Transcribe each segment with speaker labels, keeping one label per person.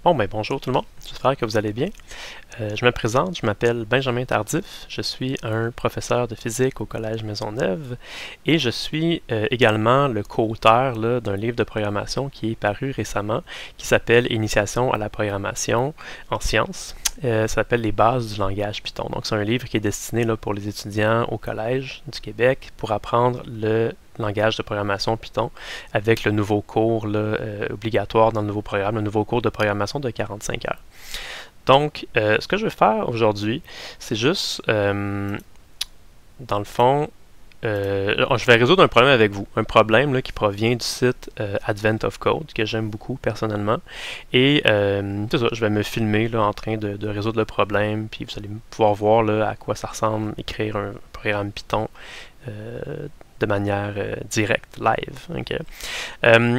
Speaker 1: Bon, ben bonjour tout le monde, j'espère que vous allez bien. Je me présente, je m'appelle Benjamin Tardif, je suis un professeur de physique au Collège Maisonneuve et je suis également le co-auteur d'un livre de programmation qui est paru récemment, qui s'appelle Initiation à la programmation en sciences. Ça s'appelle Les bases du langage Python. Donc c'est un livre qui est destiné pour les étudiants au Collège du Québec pour apprendre le langage de programmation Python avec le nouveau cours obligatoire dans le nouveau programme, le nouveau cours de programmation de 45 heures. Donc, ce que je vais faire aujourd'hui, c'est juste, dans le fond, je vais résoudre un problème avec vous. Un problème qui provient du site Advent of Code, que j'aime beaucoup personnellement. Et c'est ça, je vais me filmer en train de résoudre le problème, puis vous allez pouvoir voir à quoi ça ressemble écrire un programme Python de manière directe, live. Okay?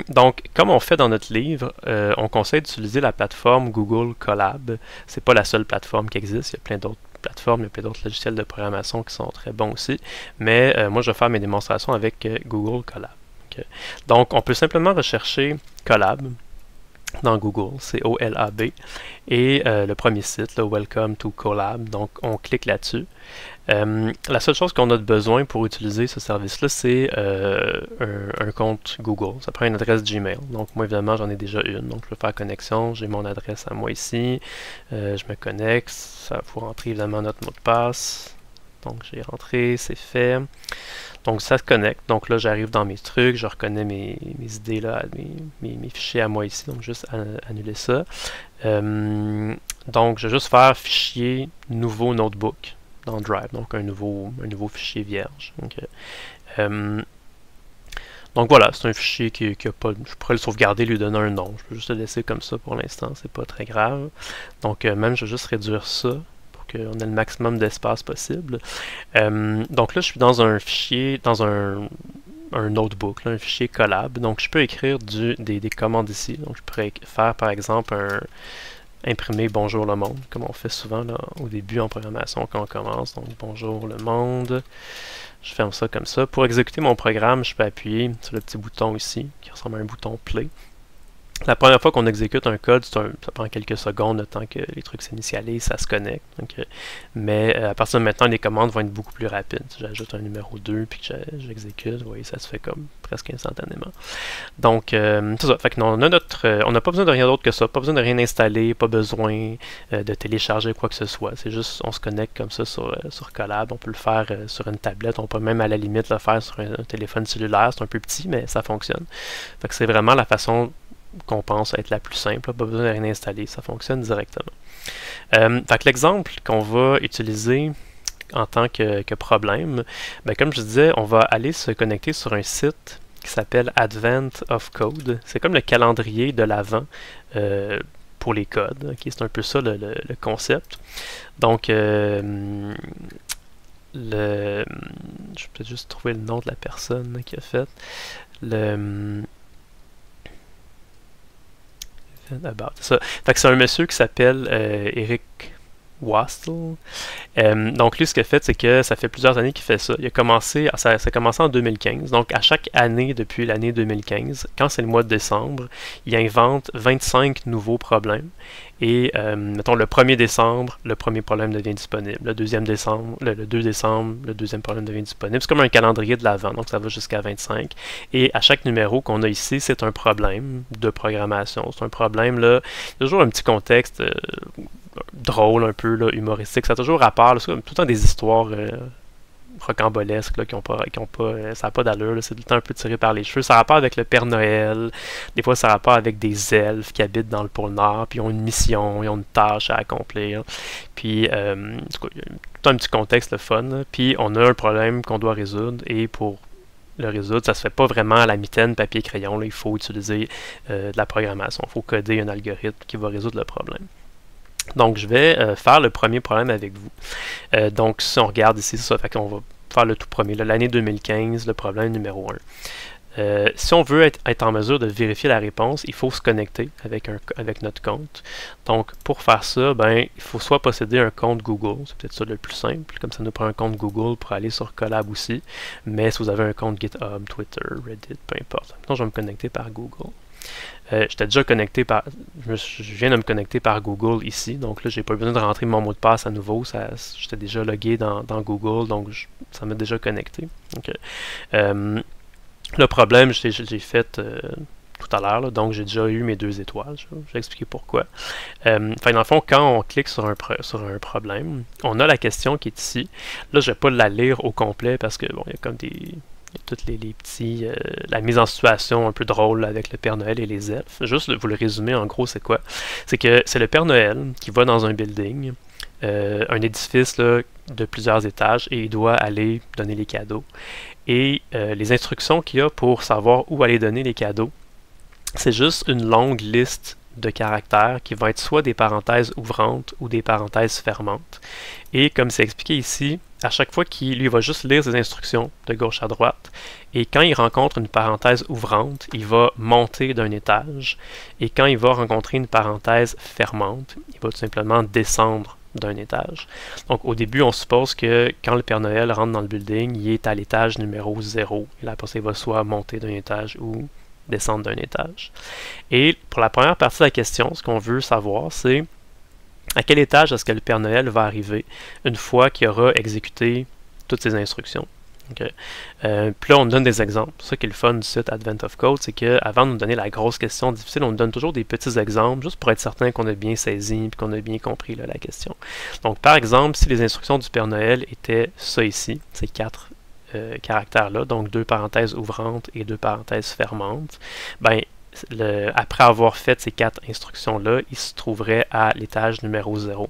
Speaker 1: Donc, comme on fait dans notre livre, on conseille d'utiliser la plateforme Google Colab. C'est pas la seule plateforme qui existe, il y a plein d'autres plateformes, il y a plein d'autres logiciels de programmation qui sont très bons aussi, mais moi je vais faire mes démonstrations avec Google Colab. Okay? Donc, on peut simplement rechercher Colab dans Google, c'est O-L-A-B, et le premier site, Welcome to Colab, donc on clique là-dessus. La seule chose qu'on a besoin pour utiliser ce service-là, c'est un compte Google. Ça prend une adresse Gmail. Donc moi, évidemment, j'en ai déjà une. Donc je vais faire connexion. J'ai mon adresse à moi ici. Je me connecte. Ça faut rentrer évidemment notre mot de passe. Donc j'ai rentré, c'est fait. Donc ça se connecte. Donc là, j'arrive dans mes trucs. Je reconnais mes idées, là, mes fichiers à moi ici. Donc juste annuler ça. Donc je vais juste faire fichier nouveau notebook dans Drive, donc un nouveau fichier vierge. Donc voilà, c'est un fichier qui a pas. Je pourrais le sauvegarder, lui donner un nom. Je peux juste le laisser comme ça pour l'instant, c'est pas très grave. Donc même je vais juste réduire ça pour qu'on ait le maximum d'espace possible. Donc là, je suis dans un fichier, dans un notebook, un fichier collab. Donc je peux écrire des commandes ici. Donc je pourrais faire par exemple imprimer bonjour le monde, comme on fait souvent au début en programmation quand on commence. Donc bonjour le monde. Je ferme ça comme ça. Pour exécuter mon programme, je peux appuyer sur le petit bouton ici, qui ressemble à un bouton play. La première fois qu'on exécute un code, ça prend quelques secondes le temps que les trucs s'initialisent, ça se connecte. Donc, mais à partir de maintenant, les commandes vont être beaucoup plus rapides. Si j'ajoute un numéro 2 puis que j'exécute, vous voyez, ça se fait comme presque instantanément. Donc, c'est ça. Fait que on n'a pas besoin de rien d'autre que ça, pas besoin de rien installer, pas besoin de télécharger quoi que ce soit. C'est juste, on se connecte comme ça sur Colab. On peut le faire sur une tablette, on peut même à la limite le faire sur un téléphone cellulaire. C'est un peu petit, mais ça fonctionne. Fait que c'est vraiment la façon qu'on pense être la plus simple, pas besoin de rien installer, ça fonctionne directement. Fait que l'exemple qu'on va utiliser en tant que problème, comme je disais, on va aller se connecter sur un site qui s'appelle Advent of Code. C'est comme le calendrier de l'Avent pour les codes. Okay? C'est un peu ça le concept. Donc, je vais peut-être juste trouver le nom de la personne qui a fait. Ça. Fait que c'est un monsieur qui s'appelle Eric Wastel. Donc lui, ce qu'il a fait, c'est que ça fait plusieurs années qu'il fait ça. Ça a commencé en 2015. Donc à chaque année depuis l'année 2015, quand c'est le mois de décembre, il invente 25 nouveaux problèmes. Et mettons le 1er décembre, le premier problème devient disponible. Le 2e décembre, le 2 décembre, le deuxième problème devient disponible. C'est comme un calendrier de l'Avent, donc ça va jusqu'à 25. Et à chaque numéro qu'on a ici, c'est un problème de programmation. C'est un problème, là, il y a toujours un petit contexte drôle, un peu humoristique. Ça a toujours rapport, c'est tout le temps des histoires rocambolesques qui ont pas ça n'a pas d'allure, c'est tout le temps un peu tiré par les cheveux. Ça a rapport avec le Père Noël, des fois ça a rapport avec des elfes qui habitent dans le pôle Nord, puis ils ont une mission, ils ont une tâche à accomplir, puis il y a tout un petit contexte le fun, puis on a un problème qu'on doit résoudre, et pour le résoudre, ça se fait pas vraiment à la mitaine papier-crayon, là, il faut utiliser de la programmation, il faut coder un algorithme qui va résoudre le problème. Donc, je vais faire le premier problème avec vous. Donc, si on regarde ici, c'est ça, fait qu'on va faire le tout premier. L'année 2015, le problème numéro 1. Si on veut être en mesure de vérifier la réponse, il faut se connecter avec notre compte. Donc, pour faire ça, il faut soit posséder un compte Google, c'est peut-être ça le plus simple, comme ça nous prend un compte Google pour aller sur Colab aussi, mais si vous avez un compte GitHub, Twitter, Reddit, peu importe. Maintenant, je vais me connecter par Google. J'étais déjà connecté par... Je viens de me connecter par Google ici, donc là, j'ai pas besoin de rentrer mon mot de passe à nouveau. J'étais déjà logué dans Google, donc ça m'a déjà connecté. Donc, le problème, j'ai fait tout à l'heure, donc j'ai déjà eu mes 2 étoiles. Je vais expliquer pourquoi. Dans le fond, quand on clique sur un problème, on a la question qui est ici. Là, je vais pas la lire au complet parce que bon, il y a comme toutes les petits, la mise en situation un peu drôle avec le Père Noël et les elfes. Juste vous le résumer, en gros, c'est quoi? C'est que c'est le Père Noël qui va dans un building, un édifice là, de plusieurs étages, et il doit aller donner les cadeaux. Et les instructions qu'il y a pour savoir où aller donner les cadeaux, c'est juste une longue liste de caractères qui vont être soit des parenthèses ouvrantes ou des parenthèses fermantes. Et comme c'est expliqué ici, à chaque fois qu'il va juste lire ses instructions de gauche à droite, et quand il rencontre une parenthèse ouvrante, il va monter d'un étage, et quand il va rencontrer une parenthèse fermante, il va tout simplement descendre d'un étage. Donc au début, on suppose que quand le Père Noël rentre dans le building, il est à l'étage numéro 0. Et là, après ça, il va soit monter d'un étage ou descendre d'un étage. Et pour la première partie de la question, ce qu'on veut savoir, c'est à quel étage est-ce que le Père Noël va arriver une fois qu'il aura exécuté toutes ses instructions. Okay. Puis là, on donne des exemples. Ça qui est le fun du site Advent of Code, c'est qu'avant de nous donner la grosse question difficile, on nous donne toujours des petits exemples, juste pour être certain qu'on a bien saisi et qu'on a bien compris là, la question. Donc, par exemple, si les instructions du Père Noël étaient ça ici, ces 4 caractères-là, donc 2 parenthèses ouvrantes et 2 parenthèses fermantes, ben, après avoir fait ces 4 instructions-là, il se trouverait à l'étage numéro 0.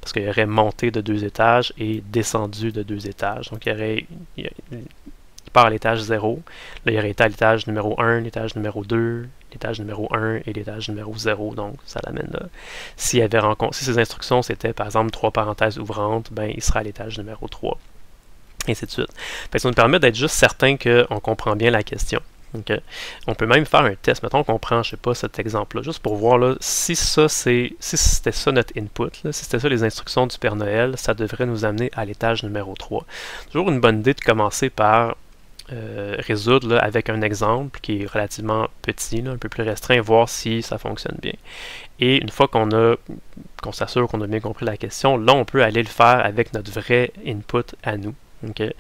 Speaker 1: Parce qu'il aurait monté de 2 étages et descendu de 2 étages. Donc, il part à l'étage 0. Là, il aurait été à l'étage numéro 1, l'étage numéro 2, l'étage numéro 1 et l'étage numéro 0. Donc, ça l'amène là. Si ces instructions, c'était par exemple 3 parenthèses ouvrantes, ben, il sera à l'étage numéro 3. Et ainsi de suite. Fait que ça nous permet d'être juste certain qu'on comprend bien la question. Okay. On peut même faire un test. Mettons qu'on prend, je sais pas, cet exemple-là, juste pour voir là, si c'était ça notre input, là, si c'était ça les instructions du Père Noël, ça devrait nous amener à l'étage numéro 3. Toujours une bonne idée de commencer par résoudre là, avec un exemple qui est relativement petit, là, un peu plus restreint, voir si ça fonctionne bien. Et une fois qu'on s'assure qu'on a bien compris la question, là, on peut aller le faire avec notre vrai input à nous. Okay.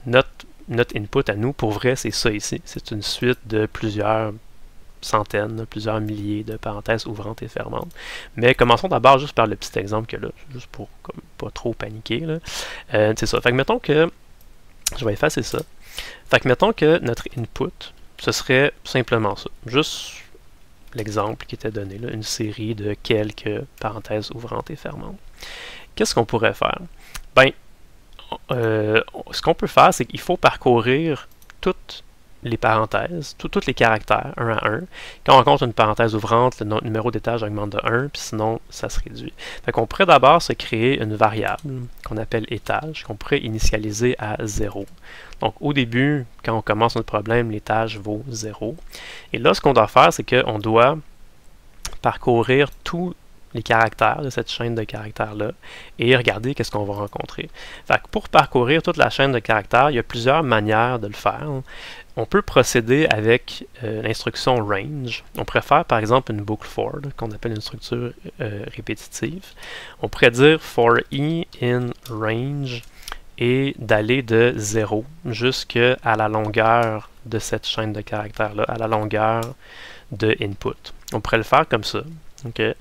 Speaker 1: Notre input à nous, pour vrai, c'est ça ici. C'est une suite de plusieurs centaines, plusieurs milliers de parenthèses ouvrantes et fermantes. Mais commençons d'abord juste par le petit exemple que là, juste pour comme, pas trop paniquer. C'est ça. Fait que mettons que, je vais effacer ça. Fait que mettons que notre input, ce serait simplement ça. Juste l'exemple qui était donné, là, une série de quelques parenthèses ouvrantes et fermantes. Qu'est-ce qu'on pourrait faire? Ben, ce qu'on peut faire, c'est qu'il faut parcourir toutes les parenthèses, tous les caractères, un à un. Quand on rencontre une parenthèse ouvrante, le numéro d'étage augmente de 1, puis sinon, ça se réduit. Fait qu'on pourrait d'abord se créer une variable qu'on appelle étage, qu'on pourrait initialiser à 0. Donc, au début, quand on commence notre problème, l'étage vaut 0. Et là, ce qu'on doit faire, c'est qu'on doit parcourir tous les caractères de cette chaîne de caractères-là et regarder qu'est-ce qu'on va rencontrer. Fait que pour parcourir toute la chaîne de caractères, il y a plusieurs manières de le faire. On peut procéder avec l'instruction range. On pourrait faire par exemple une boucle for, qu'on appelle une structure répétitive. On pourrait dire for i in range et d'aller de 0 jusqu'à la longueur de cette chaîne de caractères-là, à la longueur de input. On pourrait le faire comme ça. Okay.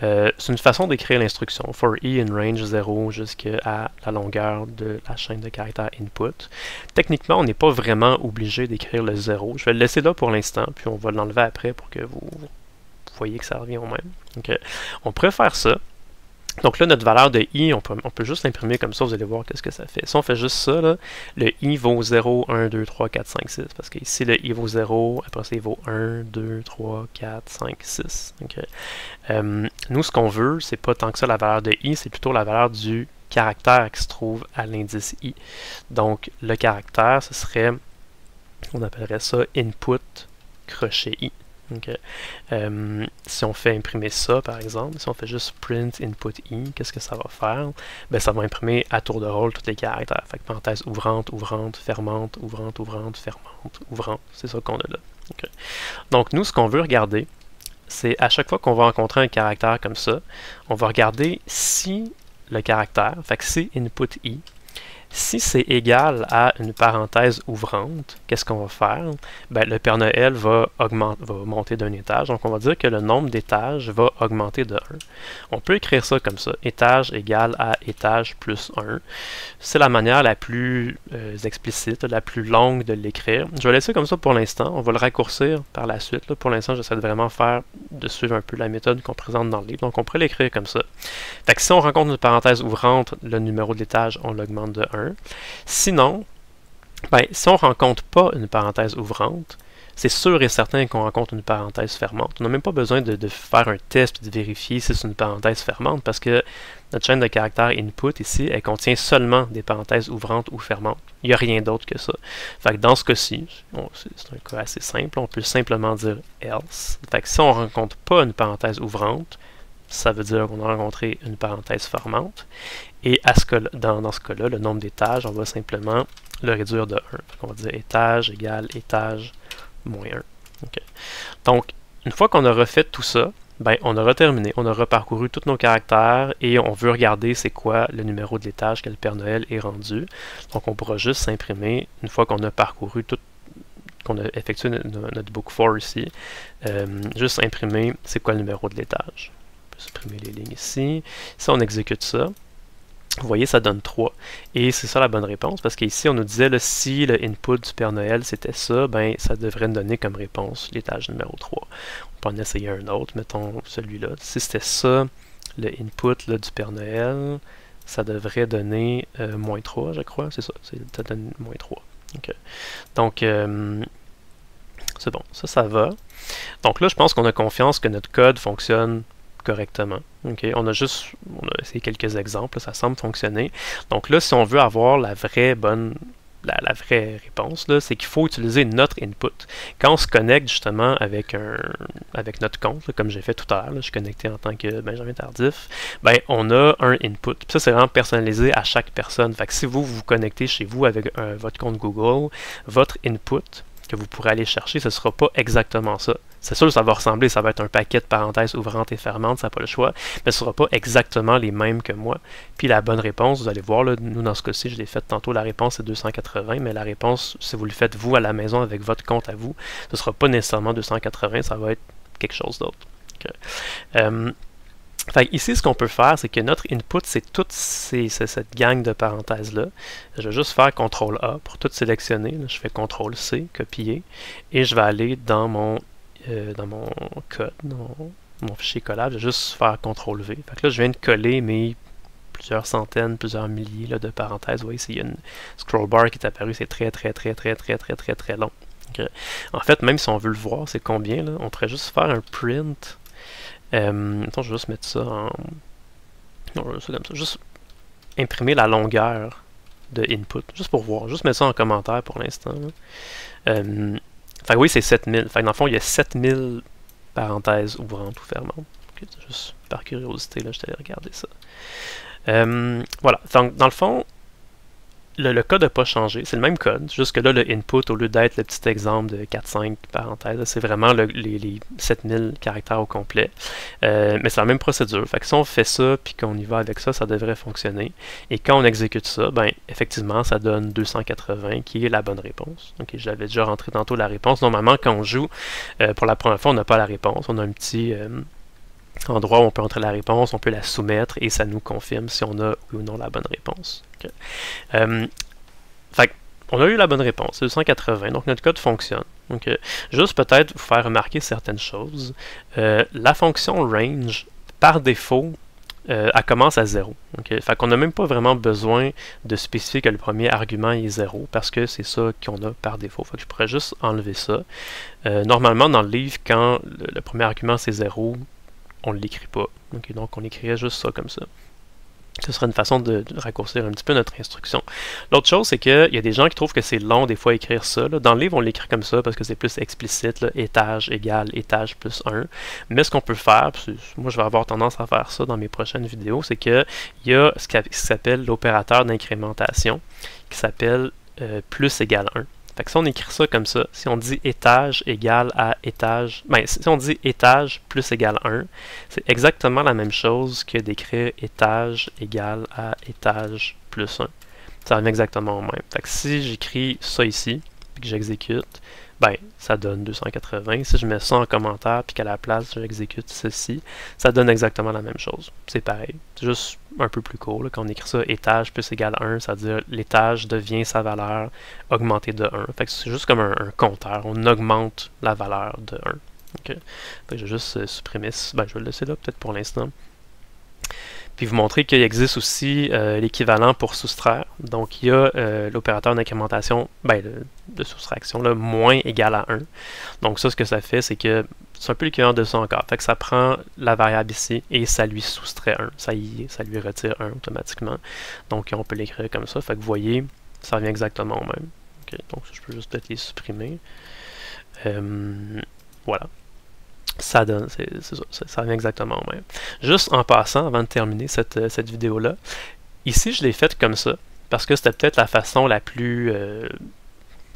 Speaker 1: C'est une façon d'écrire l'instruction. For i in range 0 jusqu'à la longueur de la chaîne de caractères input. Techniquement, on n'est pas vraiment obligé d'écrire le 0. Je vais le laisser là pour l'instant, puis on va l'enlever après pour que vous voyez que ça revient au même. Okay. On pourrait faire ça. Donc là, notre valeur de i, on peut juste l'imprimer comme ça, vous allez voir qu'est-ce que ça fait. Si on fait juste ça, là, le i vaut 0, 1, 2, 3, 4, 5, 6. Parce que ici, le i vaut 0, après ça, il vaut 1, 2, 3, 4, 5, 6. Okay. Nous, ce qu'on veut, c'est pas tant que ça la valeur de i, c'est plutôt la valeur du caractère qui se trouve à l'indice i. Donc, le caractère, ce serait, on appellerait ça input crochet i. Okay. Si on fait imprimer ça, par exemple, si on fait juste print input i, qu'est-ce que ça va faire? Ben, ça va imprimer à tour de rôle tous les caractères. Fait que parenthèse ouvrante, ouvrante, fermante, ouvrante, ouvrante, fermante, ouvrante. C'est ça qu'on a là. Okay. Donc nous, ce qu'on veut regarder, c'est à chaque fois qu'on va rencontrer un caractère comme ça, on va regarder si le caractère, fait que c'est input i, si c'est égal à une parenthèse ouvrante, qu'est-ce qu'on va faire? Ben, le Père Noël va monter d'un étage, donc on va dire que le nombre d'étages va augmenter de 1. On peut écrire ça comme ça, étage égale à étage plus 1. C'est la manière la plus explicite, la plus longue de l'écrire. Je vais laisser comme ça pour l'instant, on va le raccourcir par la suite. Là. Pour l'instant, j'essaie de vraiment de suivre un peu la méthode qu'on présente dans le livre, donc on pourrait l'écrire comme ça. Fait que si on rencontre une parenthèse ouvrante, le numéro de l'étage, on l'augmente de 1. Sinon, ben, si on ne rencontre pas une parenthèse ouvrante, c'est sûr et certain qu'on rencontre une parenthèse fermante. On n'a même pas besoin de faire un test et de vérifier si c'est une parenthèse fermante parce que notre chaîne de caractères input ici, elle contient seulement des parenthèses ouvrantes ou fermantes. Il n'y a rien d'autre que ça. Fait que dans ce cas-ci, c'est un cas assez simple, on peut simplement dire else. Fait que si on ne rencontre pas une parenthèse ouvrante, ça veut dire qu'on a rencontré une parenthèse fermante. Et dans ce cas-là, le nombre d'étages, on va simplement le réduire de 1. On va dire étage égale étage moins 1. Okay. Donc, une fois qu'on a refait tout ça, ben, on aura terminé. On aura parcouru tous nos caractères et on veut regarder c'est quoi le numéro de l'étage que le Père Noël est rendu. Donc, on pourra juste s'imprimer, une fois qu'on a parcouru tout, qu'on a effectué notre book 4 ici, juste imprimer c'est quoi le numéro de l'étage. On peut supprimer les lignes ici. Si on exécute ça, vous voyez, ça donne 3. Et c'est ça la bonne réponse, parce qu'ici, on nous disait, là, si le input du Père Noël, c'était ça, ben, ça devrait nous donner comme réponse l'étage numéro 3. On peut en essayer un autre, mettons celui-là. Si c'était ça, le input là, du Père Noël, ça devrait donner moins 3, je crois. C'est ça, ça donne moins 3. Okay. Donc, c'est bon, ça va. Donc là, je pense qu'on a confiance que notre code fonctionne correctement. Okay. On a essayé quelques exemples, là, ça semble fonctionner. Donc là, si on veut avoir la vraie réponse, c'est qu'il faut utiliser notre input. Quand on se connecte justement avec notre compte, là, comme j'ai fait tout à l'heure, je suis connecté en tant que Benjamin Tardif, ben, on a un input. Puis ça, c'est vraiment personnalisé à chaque personne. Fait que si vous vous connectez chez vous avec votre compte Google, votre input que vous pourrez aller chercher, ce ne sera pas exactement ça. C'est sûr que ça va ressembler, ça va être un paquet de parenthèses ouvrantes et fermantes, ça n'a pas le choix, mais ce ne sera pas exactement les mêmes que moi. Puis la bonne réponse, vous allez voir, là, nous dans ce cas-ci, je l'ai fait tantôt, la réponse c'est 280, mais la réponse, si vous le faites vous à la maison avec votre compte à vous, ce ne sera pas nécessairement 280, ça va être quelque chose d'autre. Okay. Fait ici, ce qu'on peut faire, c'est que notre input, c'est toute cette gang de parenthèses-là. Je vais juste faire CTRL-A pour tout sélectionner. Là, je fais CTRL-C, copier, et je vais aller dans mon code, dans mon fichier collable, je vais juste faire CTRL-V. Fait que là, je viens de coller mes plusieurs centaines, plusieurs milliers là, de parenthèses. Vous voyez, s'il y a une scroll bar qui est apparue, c'est très long. Donc, en fait, même si on veut le voir, c'est combien, là, on pourrait juste faire un print. Attends, je vais juste mettre ça en... Non, je vais ça comme ça. Juste imprimer la longueur de input, juste pour voir. Juste mettre ça en commentaire pour l'instant. Fait que oui, c'est 7000. Fait que dans le fond, il y a 7000 parenthèses ouvrantes ou fermantes. Okay, juste par curiosité, là, je t'allais regarder ça. Voilà. Donc, dans le fond, le code n'a pas changé, c'est le même code, juste que là, le input, au lieu d'être le petit exemple de 4-5 parenthèses, c'est vraiment les 7000 caractères au complet. Mais c'est la même procédure. Fait que si on fait ça, puis qu'on y va avec ça, ça devrait fonctionner. Et quand on exécute ça, ben effectivement, ça donne 280, qui est la bonne réponse. Okay, j'avais déjà rentré tantôt la réponse. Normalement, quand on joue, pour la première fois, on n'a pas la réponse. On a un petit... endroit où on peut entrer la réponse, on peut la soumettre et ça nous confirme si on a oui ou non la bonne réponse. Okay. Fait on a eu la bonne réponse, c'est 280, donc notre code fonctionne. Donc, juste peut-être vous faire remarquer certaines choses. La fonction range, par défaut, elle commence à 0. Okay? Fait qu'on n'a même pas vraiment besoin de spécifier que le premier argument est 0, parce que c'est ça qu'on a par défaut. Fait que je pourrais juste enlever ça. Normalement, dans le livre, quand le premier argument c'est 0, on ne l'écrit pas. Okay, donc on écrirait juste ça comme ça. Ce serait une façon de raccourcir un petit peu notre instruction. L'autre chose, c'est qu'il y a des gens qui trouvent que c'est long des fois écrire ça. Là. Dans le livre, on l'écrit comme ça parce que c'est plus explicite, là, étage égale étage plus 1. Mais ce qu'on peut faire, moi je vais avoir tendance à faire ça dans mes prochaines vidéos, c'est qu'il y a ce qui s'appelle l'opérateur d'incrémentation, qui s'appelle plus égale 1. Fait que si on écrit ça comme ça, si on dit étage égale à étage, ben, si on dit étage plus égale 1, c'est exactement la même chose que d'écrire étage égale à étage plus 1. Ça revient exactement au même. Fait que si j'écris ça ici, puis que j'exécute, ben, ça donne 280. Si je mets ça en commentaire, puis qu'à la place, j'exécute ceci, ça donne exactement la même chose. C'est pareil. C'est juste un peu plus court. Là. Quand on écrit ça, étage plus égale 1, ça veut dire l'étage devient sa valeur augmentée de 1. Fait que c'est juste comme un compteur. On augmente la valeur de 1. Okay. Fait que je vais juste supprimer. Ben, je vais le laisser là, peut-être pour l'instant. Puis vous montrer qu'il existe aussi l'équivalent pour soustraire. Donc il y a l'opérateur d'incrémentation, ben, de soustraction, là, moins égal à 1. Donc ça, ce que ça fait, c'est que c'est un peu l'équivalent de ça encore. Fait que ça prend la variable ici et ça lui soustrait 1. Ça lui retire 1 automatiquement. Donc on peut l'écrire comme ça. Fait que vous voyez, ça revient exactement au même. Okay, donc je peux juste peut-être les supprimer. Voilà. Ça donne, ça revient exactement au même. Juste en passant, avant de terminer cette vidéo-là, ici je l'ai faite comme ça, parce que c'était peut-être la façon la plus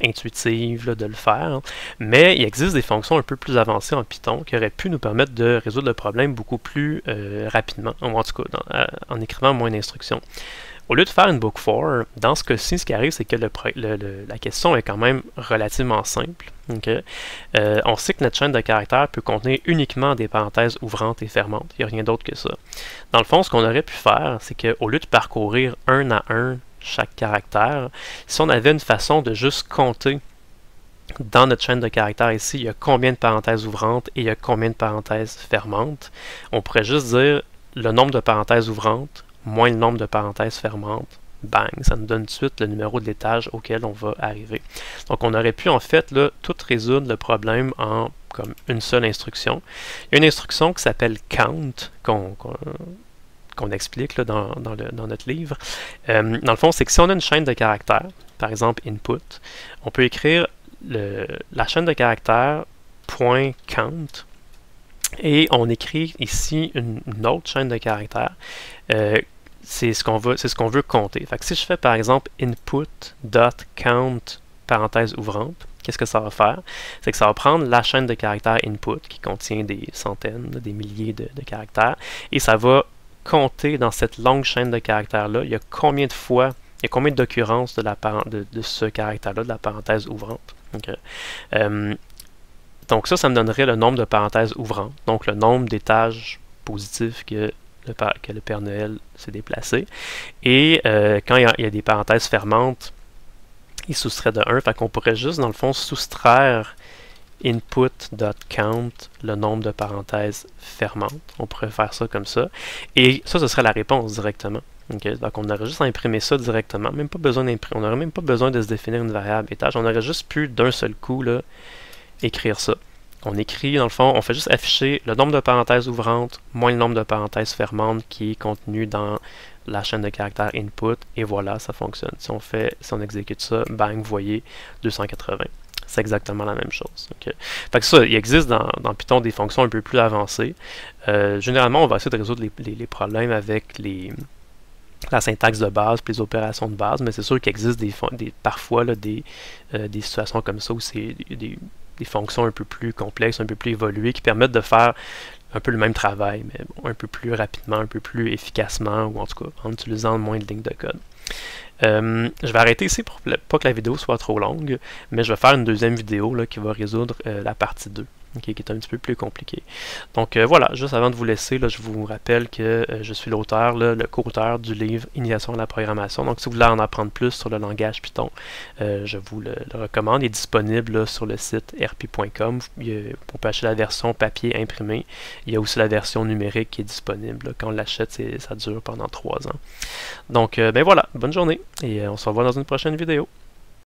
Speaker 1: intuitive là, de le faire, mais il existe des fonctions un peu plus avancées en Python qui auraient pu nous permettre de résoudre le problème beaucoup plus rapidement, en tout cas en écrivant moins d'instructions. Au lieu de faire une book for, dans ce cas-ci, ce qui arrive, c'est que la question est quand même relativement simple. Okay? On sait que notre chaîne de caractères peut contenir uniquement des parenthèses ouvrantes et fermantes. Il n'y a rien d'autre que ça. Dans le fond, ce qu'on aurait pu faire, c'est qu'au lieu de parcourir un à un chaque caractère, si on avait une façon de juste compter dans notre chaîne de caractères ici, il y a combien de parenthèses ouvrantes et il y a combien de parenthèses fermantes, on pourrait juste dire le nombre de parenthèses ouvrantes moins le nombre de parenthèses fermantes, bang, ça nous donne tout de suite le numéro de l'étage auquel on va arriver. Donc on aurait pu en fait là, tout résoudre le problème en comme une seule instruction. Il y a une instruction qui s'appelle count, qu'on explique là, dans notre livre. Dans le fond, c'est que si on a une chaîne de caractères, par exemple input, on peut écrire la chaîne de caractères .count et on écrit ici une autre chaîne de caractères. C'est ce qu'on veut compter. Fait que si je fais par exemple input.count parenthèse ouvrante, qu'est-ce que ça va faire? C'est que ça va prendre la chaîne de caractères input qui contient des centaines, des milliers de caractères et ça va compter dans cette longue chaîne de caractères-là, il y a combien de fois, il y a combien d'occurrences de ce caractère-là, de la parenthèse ouvrante. Okay. Donc ça me donnerait le nombre de parenthèses ouvrantes, donc le nombre d'étages positifs que le Père Noël s'est déplacé. Et quand il y a des parenthèses fermantes, il soustrait de 1. Fait qu'on pourrait juste, dans le fond, soustraire input.count le nombre de parenthèses fermantes. On pourrait faire ça comme ça. Et ça, ce serait la réponse directement. Okay? Donc on aurait juste à imprimer ça directement. Même pas besoin d'imprimer. On n'aurait même pas besoin de se définir une variable étage. On aurait juste pu, d'un seul coup, là, écrire ça. On écrit, dans le fond, on fait juste afficher le nombre de parenthèses ouvrantes moins le nombre de parenthèses fermantes qui est contenu dans la chaîne de caractères input, et voilà, ça fonctionne. Si on exécute ça, bang, vous voyez, 280. C'est exactement la même chose. Okay. Fait que ça, il existe dans Python des fonctions un peu plus avancées. Généralement, on va essayer de résoudre les problèmes avec la syntaxe de base et les opérations de base, mais c'est sûr qu'il existe parfois là, des situations comme ça où c'est des fonctions un peu plus complexes, un peu plus évoluées, qui permettent de faire un peu le même travail, mais bon, un peu plus rapidement, un peu plus efficacement, ou en tout cas en utilisant moins de lignes de code. Je vais arrêter ici pour pas que la vidéo soit trop longue, mais je vais faire une deuxième vidéo là, qui va résoudre la partie 2. Okay, qui est un petit peu plus compliqué. Donc voilà, juste avant de vous laisser, là, je vous rappelle que je suis l'auteur, le co-auteur du livre Initiation à la programmation. Donc si vous voulez en apprendre plus sur le langage Python, je vous le recommande. Il est disponible là, sur le site rp.com. On peut acheter la version papier imprimée. Il y a aussi la version numérique qui est disponible. Là. Quand on l'achète, ça dure pendant 3 ans. Donc ben voilà, bonne journée et on se revoit dans une prochaine vidéo.